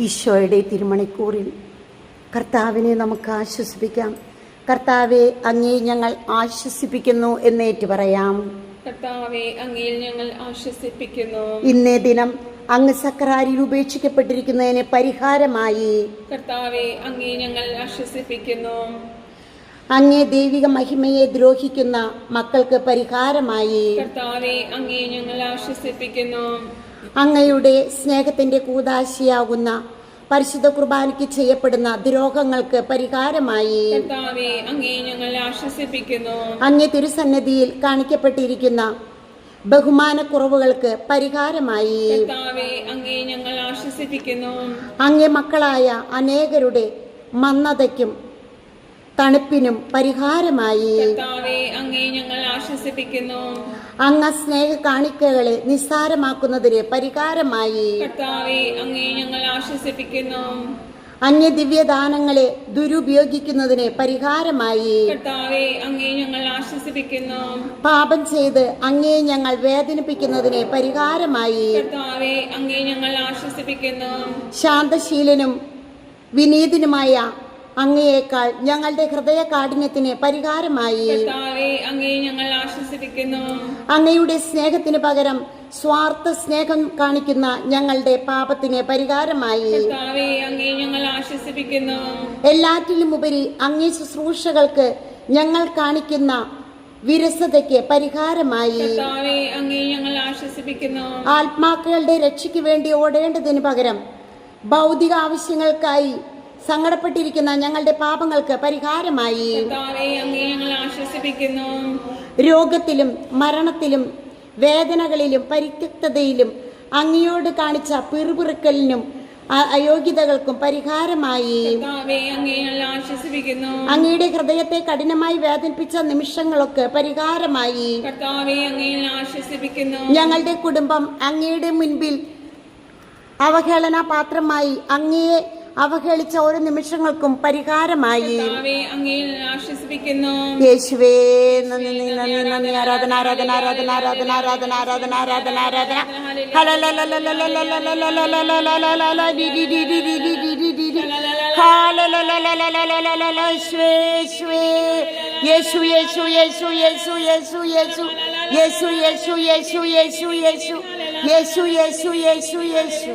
ഈശോയുടെ തിരുമണിക്കൂറിൽ കർത്താവിനെ നമുക്ക് ആശ്വസിപ്പിക്കാം. കർത്താവെ, അങ്ങേ ഞങ്ങൾ ആശ്വസിപ്പിക്കുന്നു എന്നേറ്റു പറയാം. കർത്താവെ, അങ്ങയിൽ ഞങ്ങൾ ആശ്വസിപ്പിക്കുന്നു. ഇന്നേ ദിനം അങ്ങ് സക്രാരിൽ ഉപേക്ഷിക്കപ്പെട്ടിരിക്കുന്നതിന് പരിഹാരമായി കർത്താവെ, അങ്ങേ ഞങ്ങൾ ആശ്വസിപ്പിക്കുന്നു. അങ്ങേ ദൈവിക മഹിമയെ ദ്രോഹിക്കുന്ന മക്കൾക്ക് പരിഹാരമായി കർത്താവെ, അങ്ങേ ഞങ്ങൾ ആശ്വസിപ്പിക്കുന്നു. അങ്ങയുടെ സ്നേഹത്തിന്റെ കൂദാശിയാകുന്ന പരിശുദ്ധ കുർബാനയ്ക്ക് ചെയ്യപ്പെടുന്ന ദ്രോഹങ്ങൾക്ക് പരിഹാരമായി കർത്താവെ, അങ്ങേ ഞങ്ങൾ ആശ്വസിപ്പിക്കുന്നു. അങ്ങേ തിരുസന്നിധിയിൽ കാണിക്കപ്പെട്ടിരിക്കുന്ന ബഹുമാനക്കുറവുകൾക്ക് പരിഹാരമായി കർത്താവെ, അങ്ങേ ഞങ്ങൾ ആശ്വസിപ്പിക്കുന്നു. അങ്ങേ മക്കളായ അനേകരുടെ മന്ദതയ്ക്കും തണുപ്പിനും പരിഹാരമായി കർത്താവെ, അങ്ങേ ഞങ്ങൾ ആശ്വസിപ്പിക്കുന്നു. അങ്ങ് സ്നേഹ കാണിക്കകളെ നിസ്സാരമാക്കുന്നതിന് പരിഹാരമായി കർത്താവെ, അങ്ങേ ഞങ്ങൾ ആശ്വസിപ്പിക്കുന്നു. അങ്ങേ ദിവ്യദാനങ്ങളെ ദുരുപയോഗിക്കുന്നതിന് പരിഹാരമായി കർത്താവെ, അങ്ങേ ഞങ്ങൾ ആശ്വസിപ്പിക്കുന്നു. പാപം ചെയ്ത് അങ്ങേ ഞങ്ങൾ വേദനിപ്പിക്കുന്നതിന് പരിഹാരമായി കർത്താവെ, അങ്ങേ ഞങ്ങൾ ആശ്വസിപ്പിക്കുന്നു. ശാന്തശീലനും വിനീതനുമായ അങ്ങയേക്കാൾ ഞങ്ങളുടെ ഹൃദയ കാഠിന്യത്തിന് പരിഹാരമായി കർത്താവെ, അങ്ങേ ഞങ്ങൾ ആശ്വസിപ്പിക്കുന്നു. അങ്ങയുടെ സ്നേഹത്തിന് പകരം സ്വാർത്ഥ സ്നേഹം കാണിക്കുന്ന ഞങ്ങളുടെ പാപത്തിന് പരിഹാരമായി കർത്താവെ, അങ്ങേ ഞങ്ങൾ ആശ്വസിപ്പിക്കുന്നു. എല്ലാറ്റിലും ഉപരി അങ്ങേ ശുശ്രൂഷകൾക്ക് ഞങ്ങൾ കാണിക്കുന്ന വിരസതയ്ക്ക് പരിഹാരമായി കർത്താവെ, അങ്ങേ ഞങ്ങൾ ആശ്വസിപ്പിക്കുന്നു. ആത്മാക്കളുടെ രക്ഷയ്ക്ക് വേണ്ടി ഓടേണ്ടതിന് പകരം ഭൗതിക ആവശ്യങ്ങൾക്കായി സങ്കടപ്പെട്ടിരിക്കുന്ന ഞങ്ങളുടെ പാപങ്ങൾക്ക് പരിഹാരമായി കർത്താവെ, അങ്ങേ ഞങ്ങൾ ആശ്വസിപ്പിക്കുന്നു. രോഗത്തിലും മരണത്തിലും വേദനകളിലും പരിത്യക്തതയിലും അങ്ങയോട് കാണിച്ച പിറുപിറുക്കലിനും അയോഗ്യതകൾക്കും പരിഹാരമായി കർത്താവെ, അങ്ങേ ഞങ്ങൾ ആശ്വസിപ്പിക്കുന്നു. അങ്ങയുടെ ഹൃദയത്തെ കഠിനമായി വേദനിപ്പിച്ച നിമിഷങ്ങളൊക്കെ പരിഹാരമായി കർത്താവെ, അങ്ങേ ഞങ്ങൾ ആശ്വസിപ്പിക്കുന്നു. ഞങ്ങളുടെ കുടുംബം അങ്ങയുടെ മുൻപിൽ അവഹേളന പാത്രമായി അങ്ങയെ അവഹേളിച്ച ഓരോ നിമിഷങ്ങൾക്കും പരിഹാരമായി കർത്താവെ, അങ്ങേ ഞങ്ങൾ ആശ്വസിപ്പിക്കുന്നു. യേശുവേ, നന്ദി നന്ദി നന്ദി. ആരാധന ആരാധന ആരാധന ആരാധന ആരാധന ആരാധന ആരാധന ആരാധന. യേശു യേശു യേശു യേശു യേശു യേശു യേശു യേശു യേശു യേശു യേശു യേശു യേശു യേശു യേശു യേശു